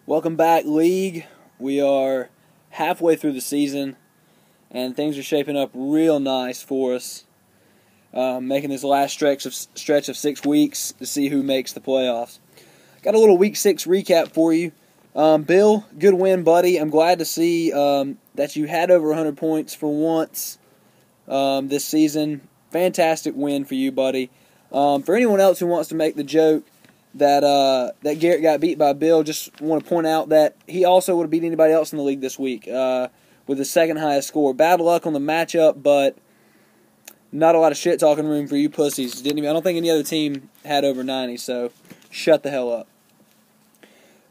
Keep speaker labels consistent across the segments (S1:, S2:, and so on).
S1: Welcome back, League. We are halfway through the season, and things are shaping up real nice for us. Making this last stretch of 6 weeks to see who makes the playoffs. Got a little Week 6 recap for you. Bill, good win, buddy. I'm glad to see that you had over 100 points for once this season. Fantastic win for you, buddy. For anyone else who wants to make the joke that Garrett got beat by Bill, just want to point out that he also would have beat anybody else in the league this week with the second highest score. Bad luck on the matchup, but not a lot of shit-talking room for you pussies. I don't think any other team had over 90, so shut the hell up.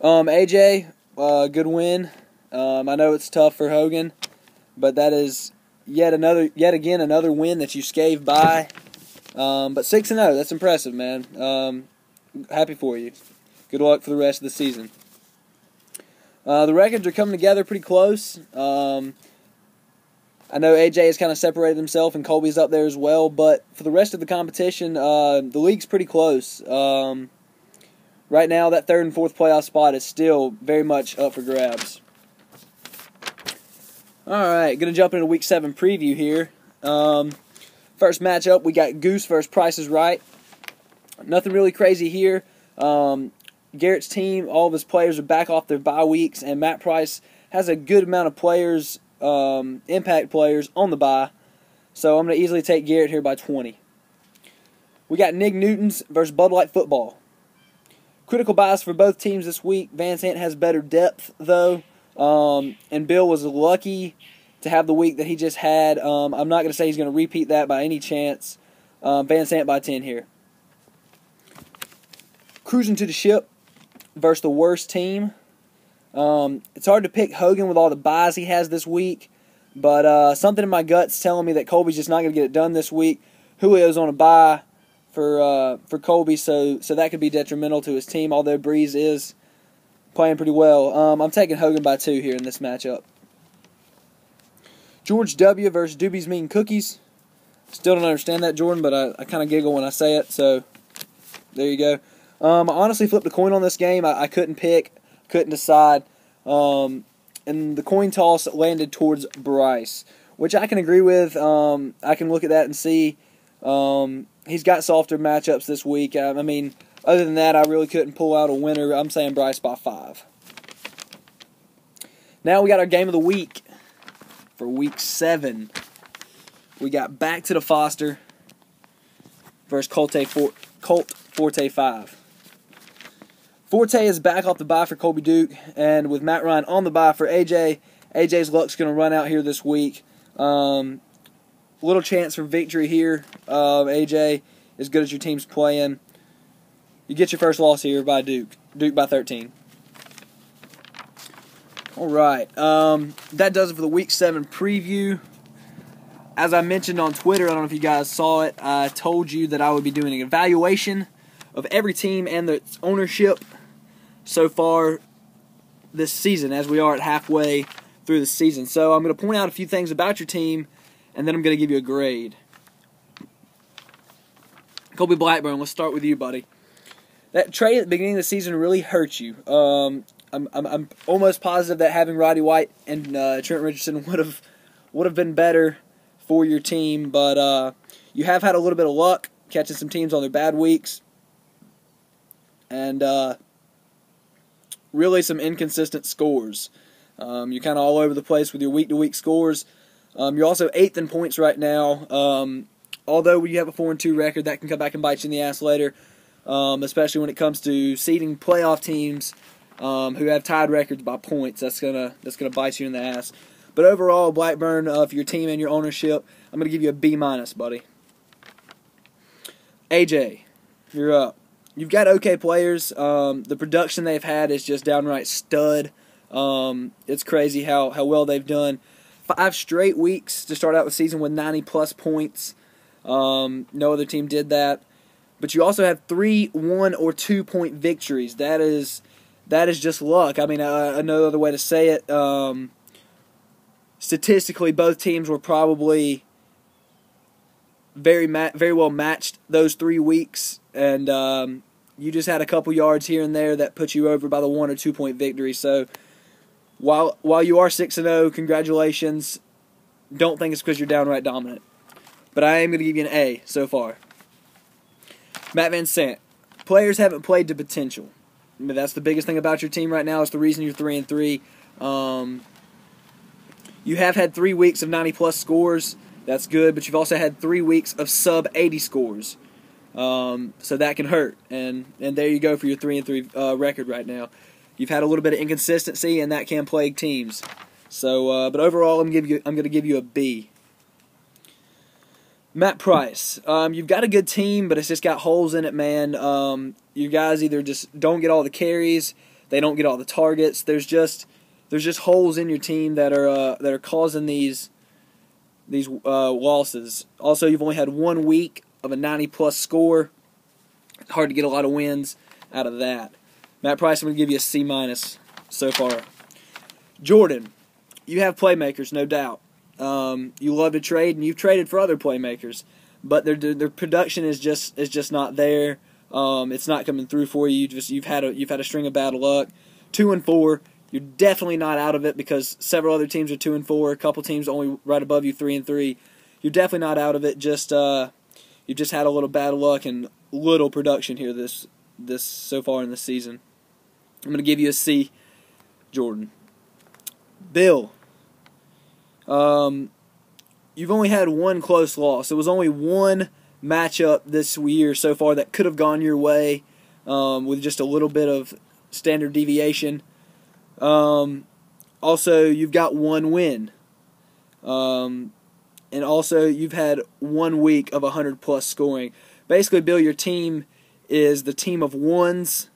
S1: AJ, good win. I know it's tough for Hogan, but that is yet again another win that you scathed by. But 6-0, that's impressive, man. Happy for you. Good luck for the rest of the season. The records are coming together pretty close. I know AJ has kind of separated himself, and Colby's up there as well. But for the rest of the competition, the league's pretty close. Right now, that third and fourth playoff spot is still very much up for grabs. All right, going to jump into Week 7 preview here. First matchup, we got Goose versus Price is Right. Nothing really crazy here. Garrett's team, all of his players are back off their bye weeks, and Matt Price has a good amount of players, impact players, on the bye. So I'm going to easily take Garrett here by 20. We got Nick Newton's versus Bud Light Football. Critical bias for both teams this week. Van Sant has better depth, though, and Bill was lucky to have the week that he just had. I'm not going to say he's going to repeat that by any chance. Van Sant by 10 here. Cruising to the Ship versus the worst team. It's hard to pick Hogan with all the buys he has this week, but something in my gut's telling me that Colby's just not going to get it done this week. Julio's on a bye for Colby, so that could be detrimental to his team, although Breeze is playing pretty well. I'm taking Hogan by 2 here in this matchup. George W. versus Doobie's Mean Cookies. Still don't understand that, Jordan, but I kind of giggle when I say it, so there you go. I honestly flipped a coin on this game. I couldn't pick, couldn't decide, and the coin toss landed towards Bryce, which I can agree with. I can look at that and see he's got softer matchups this week. I mean, other than that, I really couldn't pull out a winner. I'm saying Bryce by 5. Now we got our game of the week for Week 7. We got Back to the Foster versus Colt Forte 5. Forte is back off the bye for Colby Duke, and with Matt Ryan on the bye for AJ, AJ's luck's going to run out here this week. Little chance for victory here. AJ, as good as your team's playing. You get your first loss here by Duke. Duke by 13. All right. That does it for the Week 7 preview. As I mentioned on Twitter, I don't know if you guys saw it, I told you that I would be doing an evaluation of every team and its ownership so far this season, as we are at halfway through the season. So I'm going to point out a few things about your team, and then I'm going to give you a grade. Colby Blackburn, let's start with you, buddy. That trade at the beginning of the season really hurt you. I'm almost positive that having Roddy White and Trent Richardson would have been better for your team, but you have had a little bit of luck catching some teams on their bad weeks, and really some inconsistent scores. You're kind of all over the place with your week-to-week scores. You're also 8th in points right now. Although you have a 4-2 record, that can come back and bite you in the ass later, especially when it comes to seeding playoff teams who have tied records by points. That's gonna bite you in the ass. But overall, Blackburn, for your team and your ownership, I'm going to give you a B-, buddy. AJ, you're up. You've got okay players. The production they've had is just downright stud. It's crazy how well they've done. 5 straight weeks to start out the season with 90-plus points. No other team did that. But you also have 3 1- or 2-point victories. That is just luck. I mean, no other way to say it. Statistically, both teams were probably very well matched those 3 weeks, and You just had a couple yards here and there that put you over by the 1 or 2 point victory. So while you are 6-0, congratulations. Don't think it's because you're downright dominant. But I am going to give you an A so far. Matt Van Sant. Players haven't played to potential. I mean, that's the biggest thing about your team right now. It's the reason you're 3-3. You have had 3 weeks of 90-plus scores. That's good, but you've also had 3 weeks of sub-80 scores. So that can hurt. And there you go for your 3-3 record right now. You've had a little bit of inconsistency, and that can plague teams. So, but overall, I'm going to give you a B. Matt Price. You've got a good team, but it's just got holes in it, man. You guys either just don't get all the carries, they don't get all the targets. There's just holes in your team that are causing these losses. Also, you've only had 1 week of a 90-plus score. It's hard to get a lot of wins out of that. Matt Price, I'm going to give you a C- so far. Jordan, you have playmakers, no doubt. You love to trade, and you've traded for other playmakers, but their production is just not there. It's not coming through for you. You've had a string of bad luck. 2-4. You're definitely not out of it because several other teams are 2-4. A couple teams only right above you 3-3. You're definitely not out of it. You've just had a little bad luck and little production here this so far in the season. I'm going to give you a C, Jordan. Bill. You've only had 1 close loss. It was only 1 matchup this year so far that could have gone your way with just a little bit of standard deviation. Also, you've got 1 win. And also, you've had 1 week of 100-plus scoring. Basically, Bill, your team is the team of ones.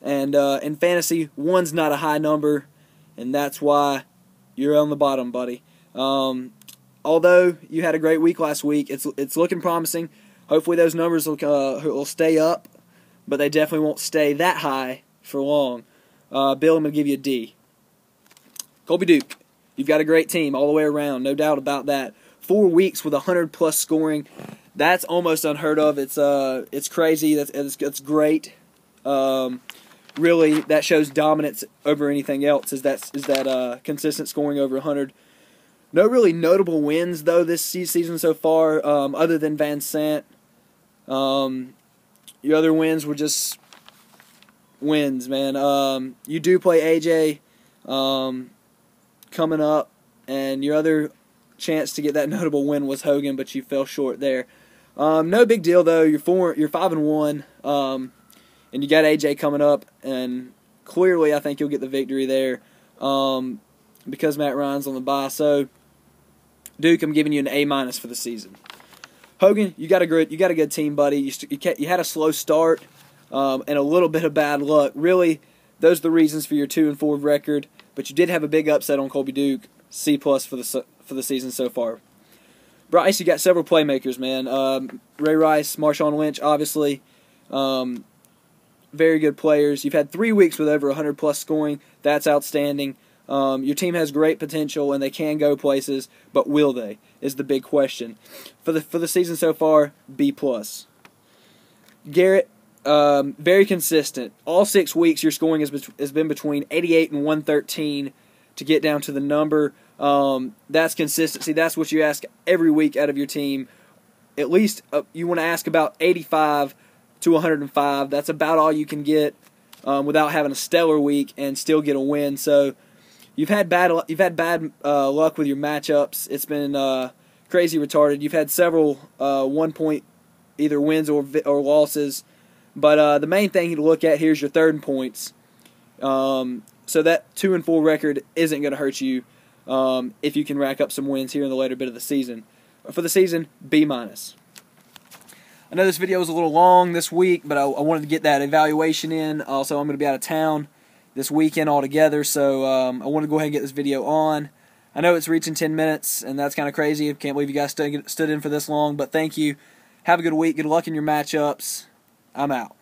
S1: And in fantasy, 1's not a high number, and that's why you're on the bottom, buddy. Although you had a great week last week, it's looking promising. Hopefully those numbers will stay up, but they definitely won't stay that high for long. Bill, I'm going to give you a D. Colby Duke, you've got a great team all the way around, no doubt about that. 4 weeks with 100-plus scoring, that's almost unheard of. It's crazy. That's great. Really, that shows dominance over anything else. Is that consistent scoring over 100? No really notable wins, though, this season so far, other than Van Sant. Your other wins were just wins, man. You do play AJ coming up, and your other chance to get that notable win was Hogan, but you fell short there. No big deal, though. You're 5-1, and you got AJ coming up, and clearly I think you'll get the victory there because Matt Ryan's on the bye. So, Duke, I'm giving you an A- for the season. Hogan, you got a good team, buddy. You had a slow start and a little bit of bad luck. Really, those are the reasons for your 2-4 record. But you did have a big upset on Colby Duke. C+ for the season so far. Bryce, you got several playmakers, man. Ray Rice, Marshawn Lynch, obviously. Very good players. You've had 3 weeks with over 100-plus scoring. That's outstanding. Your team has great potential, and they can go places, but will they? Is the big question. For the season so far, B+. Garrett, very consistent. All 6 weeks, your scoring has been between 88 and 113 to get down to the number. That's consistency. That's what you ask every week out of your team. At least you want to ask about 85 to 105. That's about all you can get without having a stellar week and still get a win. So you've had bad luck with your matchups. It's been crazy retarded. You've had several 1 point either wins or losses. But the main thing to look at here is your third in points. So that 2-4 record isn't going to hurt you if you can rack up some wins here in the later bit of the season. For the season, B-. I know this video was a little long this week, but I wanted to get that evaluation in. Also, I'm going to be out of town this weekend altogether, so I want to go ahead and get this video on. I know it's reaching 10 minutes, and that's kind of crazy. I can't believe you guys stood in for this long, but thank you. Have a good week. Good luck in your matchups. I'm out.